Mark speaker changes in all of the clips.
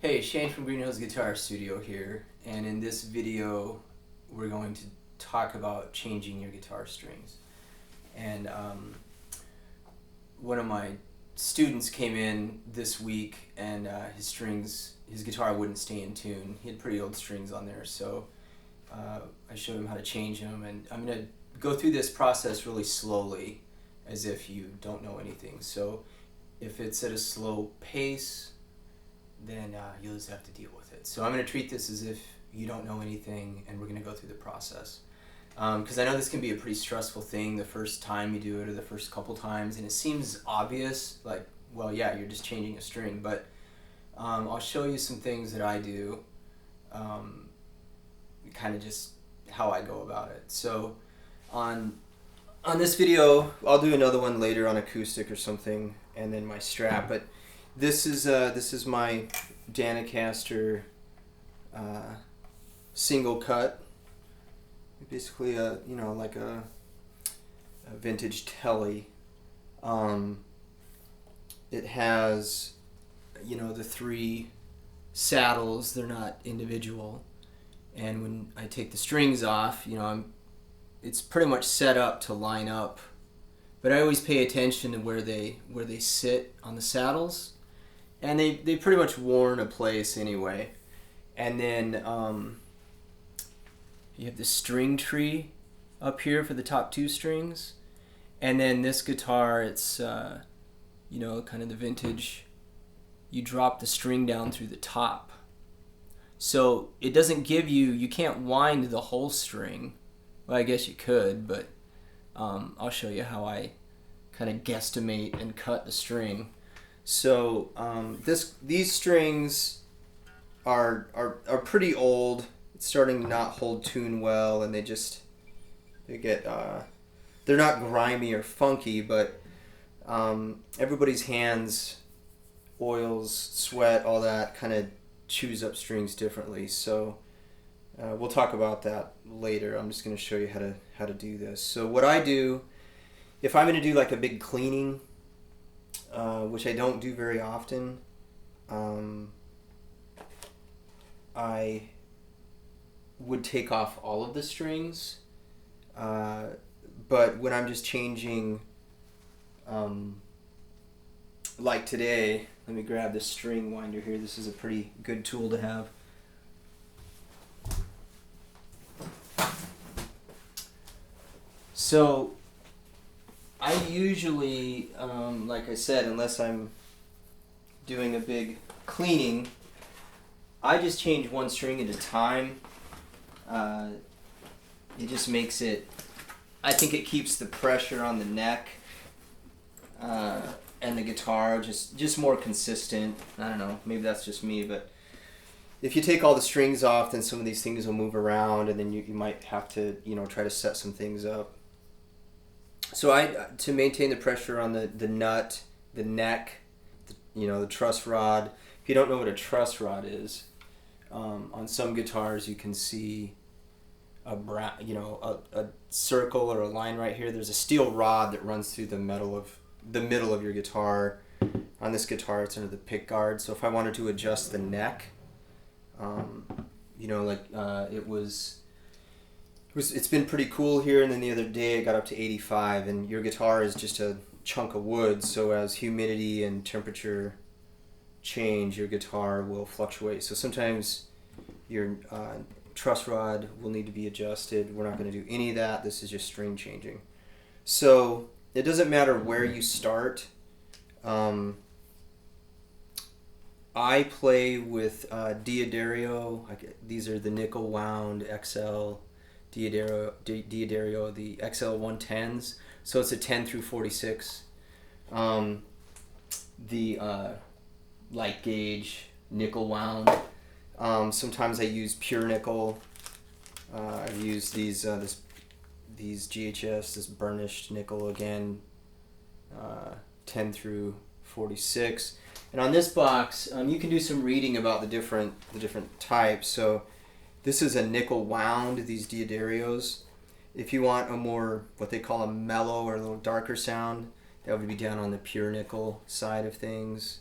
Speaker 1: Hey, Shane from Green Hills Guitar Studio here, and in this video we're going to talk about changing your guitar strings. And one of my students came in this week and his guitar wouldn't stay in tune. He had pretty old strings on there, so I showed him how to change them, and I'm going to go through this process really slowly as if you don't know anything. So if it's at a slow pace, then you'll just have to deal with it. So I'm going to treat this as if you don't know anything, and we're going to go through the process. Because I know this can be a pretty stressful thing the first time you do it or the first couple times, and it seems obvious, like, well, yeah, you're just changing a string, but I'll show you some things that I do, kind of just how I go about it. So on this video, I'll do another one later on acoustic or something, and then my strap, but this is my Danacaster single cut. Basically, like a vintage Telly. It has, the three saddles. They're not individual, and when I take the strings off, it's pretty much set up to line up. But I always pay attention to where they sit on the saddles. And they pretty much worn a place anyway. And then you have the string tree up here for the top two strings. And then this guitar, it's, kind of the vintage. You drop the string down through the top. So it doesn't give you can't wind the whole string. Well, I guess you could, but I'll show you how I kind of guesstimate and cut the string. So these strings are pretty old. It's starting to not hold tune well, and they get they're not grimy or funky, but everybody's hands, oils, sweat, all that kind of chews up strings differently. So we'll talk about that later. I'm just going to show you how to do this. So what I do, if I'm going to do like a big cleaning, which I don't do very often, I would take off all of the strings, but when I'm just changing, like today, let me grab this string winder here. This is a pretty good tool to have. So I usually, like I said, unless I'm doing a big cleaning, I just change one string at a time. It just makes it, I think it keeps the pressure on the neck and the guitar just more consistent. I don't know, maybe that's just me, but if you take all the strings off, then some of these things will move around, and then you might have to, try to set some things up. So to maintain the pressure on the nut, the neck, the truss rod. If you don't know what a truss rod is, on some guitars you can see a circle or a line right here. There's a steel rod that runs through the middle of your guitar. On this guitar, it's under the pick guard. So if I wanted to adjust the neck, it's been pretty cool here, and then the other day it got up to 85, and your guitar is just a chunk of wood, so as humidity and temperature change, your guitar will fluctuate. So sometimes your truss rod will need to be adjusted. We're not going to do any of that. This is just string changing. So it doesn't matter where you start. I play with D'Addario. These are the nickel wound XL D'Addario, the XL 110s. So it's a 10 through 46. The light gauge nickel wound. Sometimes I use pure nickel. I've used these GHS, this burnished nickel again, 10 through 46. And on this box, you can do some reading about the different types. So this is a nickel wound, these D'Addarios. If you want a more, what they call a mellow or a little darker sound, that would be down on the pure nickel side of things.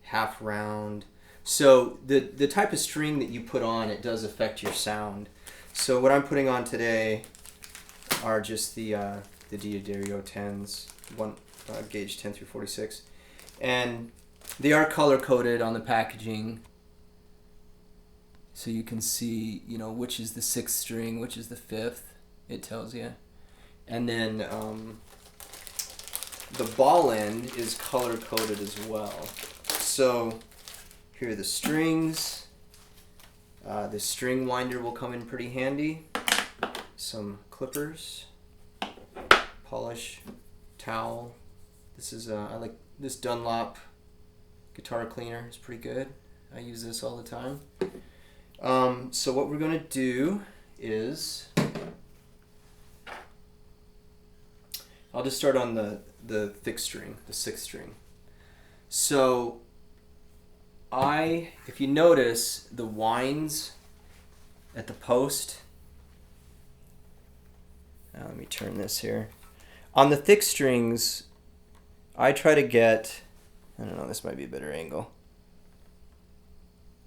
Speaker 1: Half round. So the type of string that you put on, it does affect your sound. So what I'm putting on today are just the D'Addario 10s, gauge 10 through 46, and they are color coded on the packaging, so you can see, you know, which is the 6th string, which is the 5th. It tells you, and then the ball end is color coded as well. So here are the strings. The string winder will come in pretty handy. Some clippers, polish, towel. This is I like this Dunlop guitar cleaner. It's pretty good. I use this all the time. So what we're gonna do is I'll just start on the thick string, the 6th string. So if you notice the winds at the post, let me turn this here. On the thick strings, I try to get, I don't know, this might be a better angle.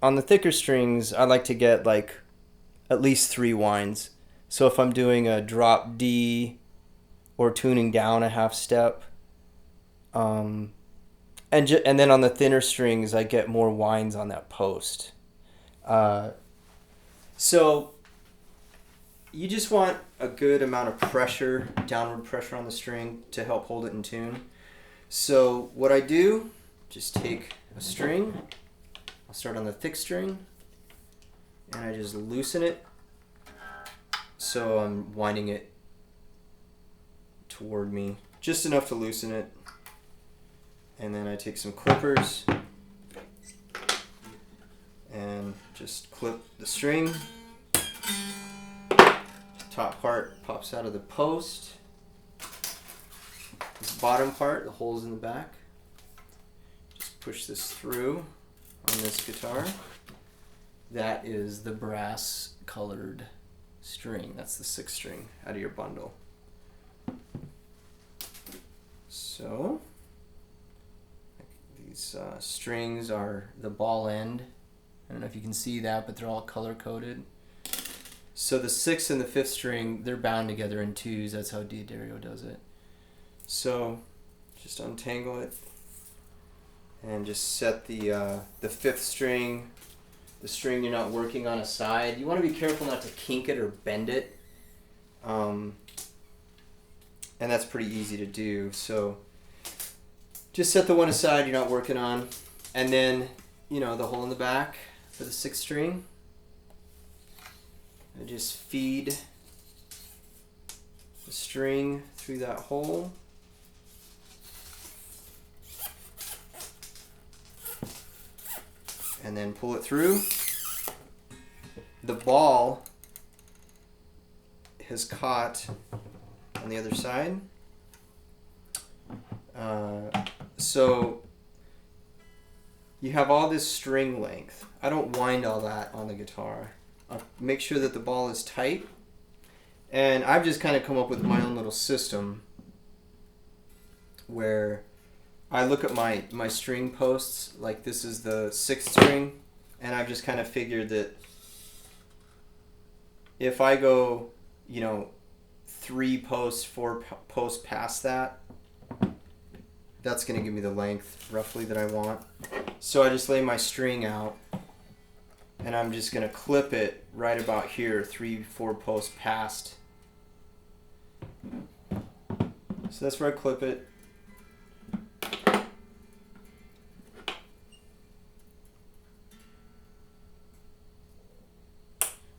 Speaker 1: On the thicker strings, I like to get like at least 3 winds. So if I'm doing a drop D or tuning down a half step, and then on the thinner strings, I get more winds on that post. So you just want a good amount of pressure, downward pressure on the string to help hold it in tune. So what I do, just take a string, I'll start on the thick string, and I just loosen it. So I'm winding it toward me, just enough to loosen it. And then I take some clippers and just clip the string. Top part pops out of the post. This bottom part, the holes in the back. Just push this through on this guitar. That is the brass colored string. That's the 6th string out of your bundle. So these strings are the ball end. I don't know if you can see that, but they're all color coded. So the 6th and the 5th string, they're bound together in 2s. That's how D'Addario does it. So just untangle it and just set the 5th string, the string you're not working on, aside. You want to be careful not to kink it or bend it. And that's pretty easy to do. So just set the one aside you're not working on, and then, you know, the hole in the back for the 6th string. I just feed the string through that hole. And then pull it through. The ball has caught on the other side. So you have all this string length. I don't wind all that on the guitar. I'll make sure that the ball is tight. And I've just kind of come up with my own little system where I look at my string posts, like this is the 6th string, and I've just kind of figured that if I go, you know, 3 posts, 4 posts past that, that's going to give me the length roughly that I want. So I just lay my string out, and I'm just going to clip it right about here, 3-4 posts past. So that's where I clip it.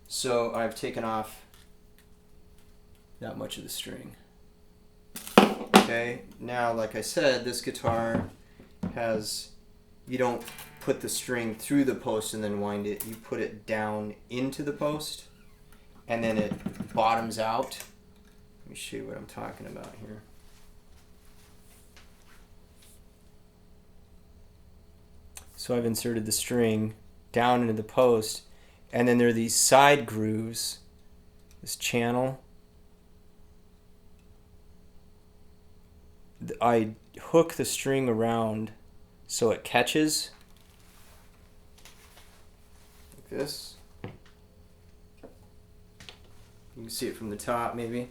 Speaker 1: So I've taken off that much of the string. Okay, now like I said, this guitar has, you don't put the string through the post and then wind it. You put it down into the post and then it bottoms out. Let me show you what I'm talking about here. So I've inserted the string down into the post, and then there are these side grooves, this channel. I hook the string around so it catches, this. You can see it from the top, maybe.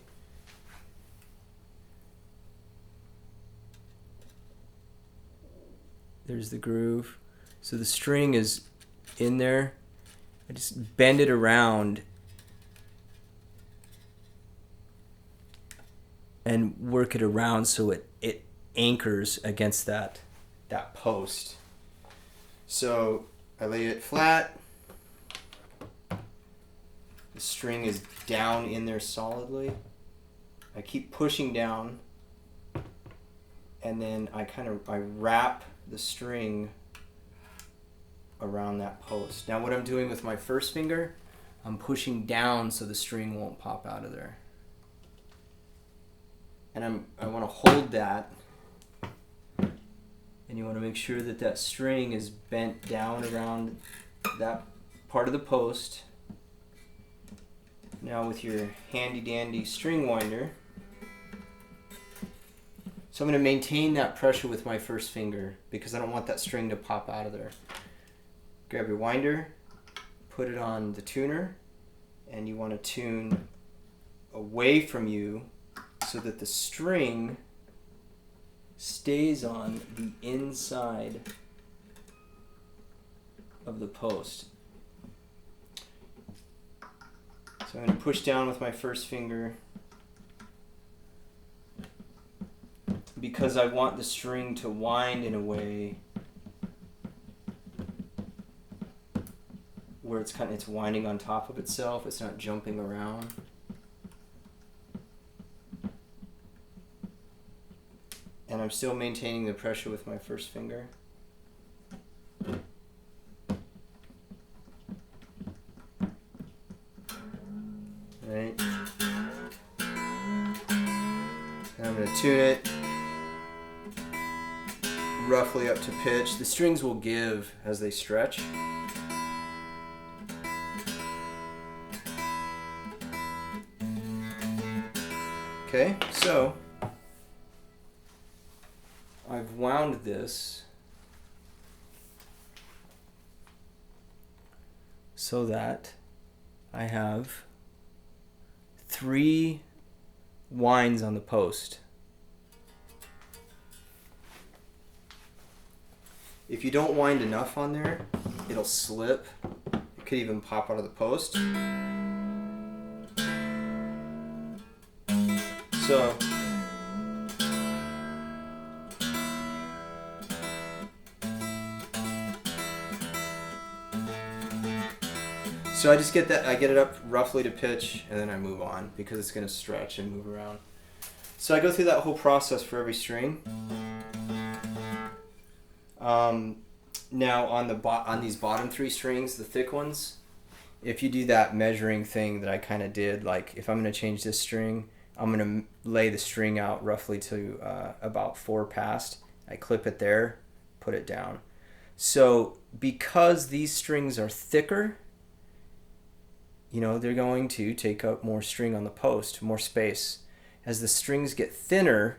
Speaker 1: There's the groove. So the string is in there. I just bend it around and work it around so it anchors against that post. So I lay it flat. The string is down in there solidly. I keep pushing down, and then I wrap the string around that post. Now what I'm doing with my first finger, I'm pushing down so the string won't pop out of there. And I want to hold that, and you want to make sure that that string is bent down around that part of the post. Now with your handy dandy string winder, so I'm going to maintain that pressure with my first finger because I don't want that string to pop out of there. Grab your winder, put it on the tuner, and you want to tune away from you so that the string stays on the inside of the post. So I'm going to push down with my first finger because I want the string to wind in a way where it's winding on top of itself, it's not jumping around. And I'm still maintaining the pressure with my first finger. Right. And I'm going to tune it roughly up to pitch. The strings will give as they stretch. Okay, so I've wound this so that I have 3 winds on the post. If you don't wind enough on there, it'll slip. It could even pop out of the post. So I just get it up roughly to pitch, and then I move on because it's going to stretch and move around. So I go through that whole process for every string. Now on these bottom 3 strings, the thick ones, if you do that measuring thing that I kind of did, like if I'm going to change this string, I'm going to lay the string out roughly to about 4 past. I clip it there, put it down. So because these strings are thicker, they're going to take up more string on the post, more space. As the strings get thinner,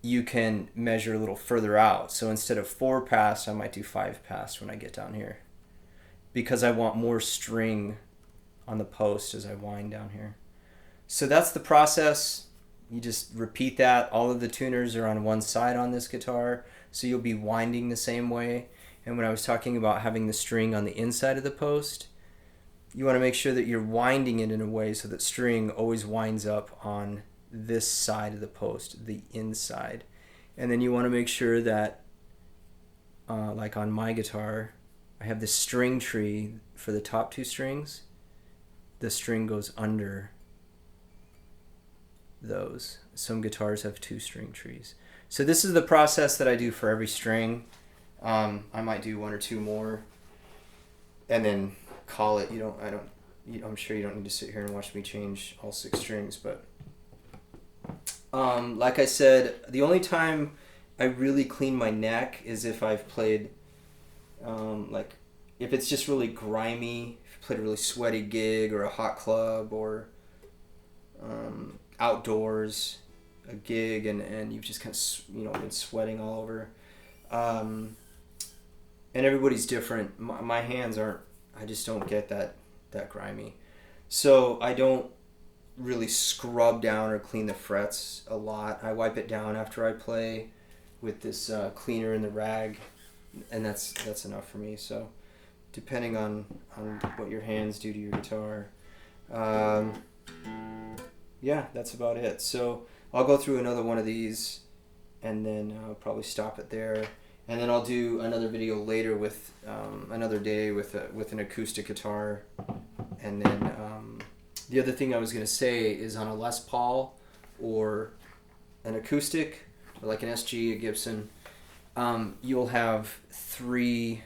Speaker 1: you can measure a little further out. So instead of 4 past, I might do 5 past when I get down here, because I want more string on the post as I wind down here. So that's the process. You just repeat that. All of the tuners are on one side on this guitar, so you'll be winding the same way. And when I was talking about having the string on the inside of the post, you want to make sure that you're winding it in a way so that string always winds up on this side of the post, the inside. And then you want to make sure that, like on my guitar, I have the string tree for the top 2 strings. The string goes under those. Some guitars have 2 string trees. So this is the process that I do for every string. I might do 1 or 2 more, and then call it. I'm sure you don't need to sit here and watch me change all 6 strings, but like I said, the only time I really clean my neck is if I've played like if it's just really grimy, if you played a really sweaty gig or a hot club or outdoors, a gig, and you've just kind of been sweating all over, and everybody's different. My hands aren't I just don't get that grimy. So I don't really scrub down or clean the frets a lot. I wipe it down after I play with this cleaner in the rag, and that's enough for me. So depending on what your hands do to your guitar, yeah, that's about it. So I'll go through another one of these, and then I'll probably stop it there. And then I'll do another video later with another day with an acoustic guitar. And then the other thing I was going to say is on a Les Paul or an acoustic, or like an SG, a Gibson, you'll have 3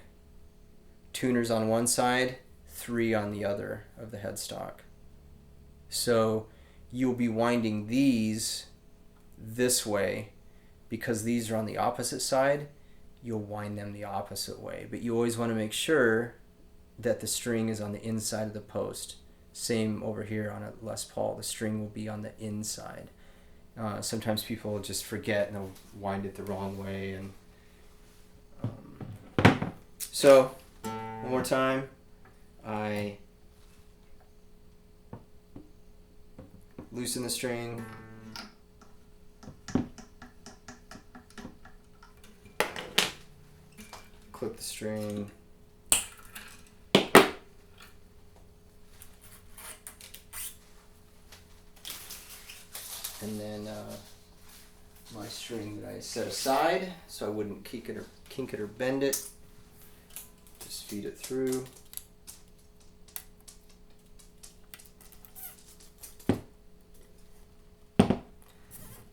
Speaker 1: tuners on one side, 3 on the other of the headstock. So you'll be winding these this way because these are on the opposite side. You'll wind them the opposite way, but you always want to make sure that the string is on the inside of the post. Same over here on a Les Paul, the string will be on the inside. Sometimes people will just forget and they'll wind it the wrong way. And so one more time, I loosen the string, clip the string, and then my string that I set aside so I wouldn't kink it or bend it. Just feed it through.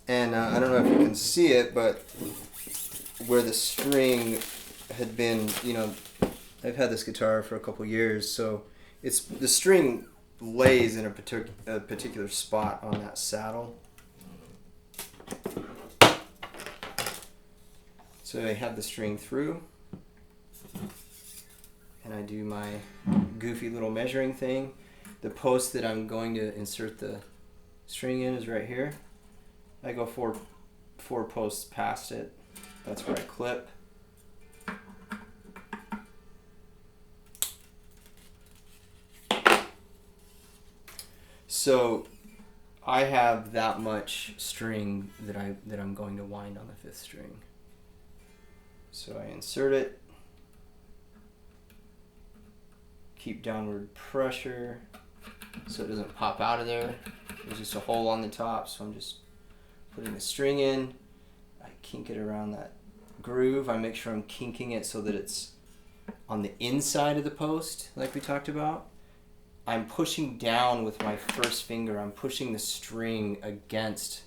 Speaker 1: And I don't know if you can see it, but where the string had been, I've had this guitar for a couple years, so it's the string lays in a particular spot on that saddle. So I have the string through, and I do my goofy little measuring thing. The post that I'm going to insert the string in is right here. I go four posts past it. That's where I clip. So I have that much string that I'm going to wind on the 5th string. So I insert it, keep downward pressure so it doesn't pop out of there. There's just a hole on the top, so I'm just putting the string in. I kink it around that groove. I make sure I'm kinking it so that it's on the inside of the post, like we talked about. I'm pushing down with my first finger. I'm pushing the string against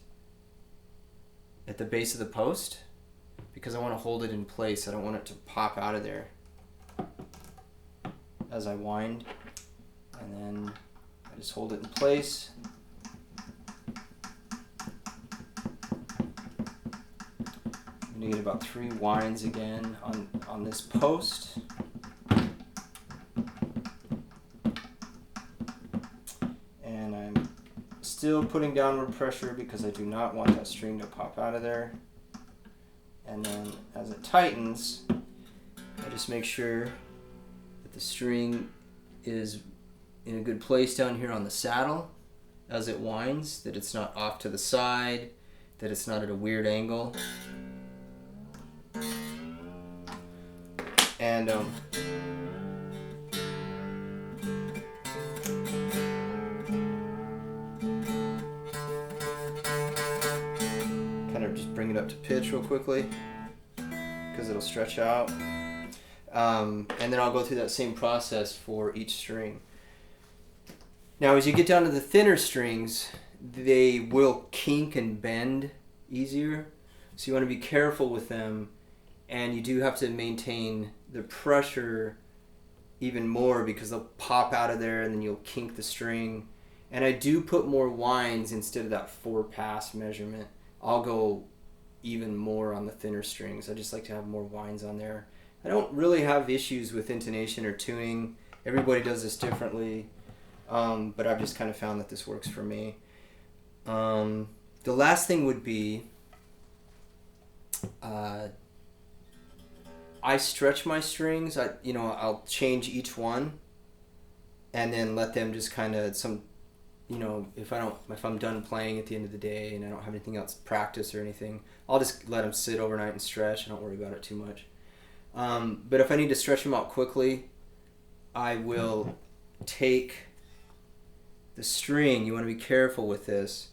Speaker 1: at the base of the post because I want to hold it in place. I don't want it to pop out of there as I wind. And then I just hold it in place. I'm going to get about 3 winds again on this post. And I'm still putting downward pressure because I do not want that string to pop out of there. And then as it tightens, I just make sure that the string is in a good place down here on the saddle as it winds, that it's not off to the side, that it's not at a weird angle. And kind of just bring it up to pitch real quickly because it'll stretch out. And then I'll go through that same process for each string. Now as you get down to the thinner strings, they will kink and bend easier, so you want to be careful with them, and you do have to maintain the pressure even more because they'll pop out of there and then you'll kink the string. And I do put more winds instead of that 4-pass measurement. I'll go even more on the thinner strings. I just like to have more winds on there. I don't really have issues with intonation or tuning. Everybody does this differently, but I've just kind of found that this works for me. The last thing would be I stretch my strings. I'll change each one and then let them just kind of if I'm done playing at the end of the day and I don't have anything else to practice or anything, I'll just let them sit overnight and stretch. I don't worry about it too much. But if I need to stretch them out quickly, I will take the string. You want to be careful with this.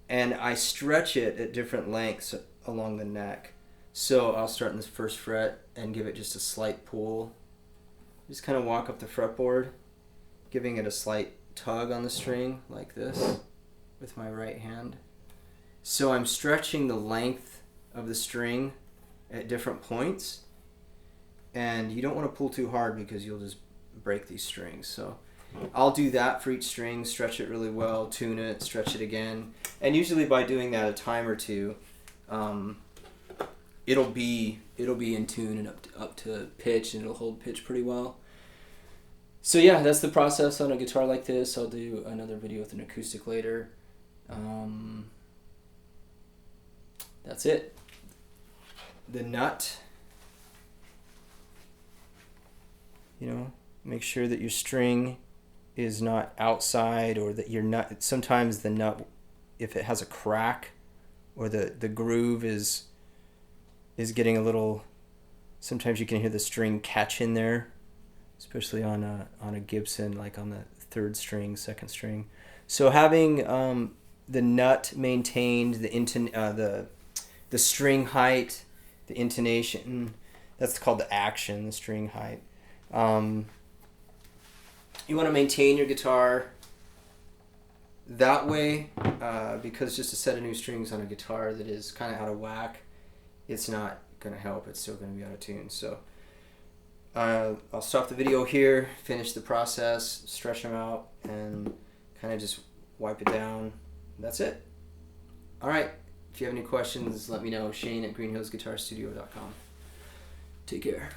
Speaker 1: And I stretch it at different lengths along the neck. So I'll start in the first fret and give it just a slight pull. Just kind of walk up the fretboard, giving it a slight tug on the string like this with my right hand. So I'm stretching the length of the string at different points, and you don't want to pull too hard because you'll just break these strings. So I'll do that for each string, stretch it really well, tune it, stretch it again, and usually by doing that a time or two, it'll be in tune and up to pitch, and it'll hold pitch pretty well. So yeah, that's the process on a guitar like this. I'll do another video with an acoustic later. That's it. The nut. Make sure that your string is not outside, or that your nut. Sometimes the nut, if it has a crack, or the groove is getting a little. Sometimes you can hear the string catch in there, especially on a Gibson, like on the third string, second string. So having the nut maintained, the string height, the intonation, that's called the action, the string height. You want to maintain your guitar that way, because just a set of new strings on a guitar that is kind of out of whack, it's not going to help. It's still going to be out of tune. So I'll stop the video here, finish the process, stretch them out, and kind of just wipe it down. That's it. All right. If you have any questions, let me know. Shane at greenhillsguitarstudio.com. Take care.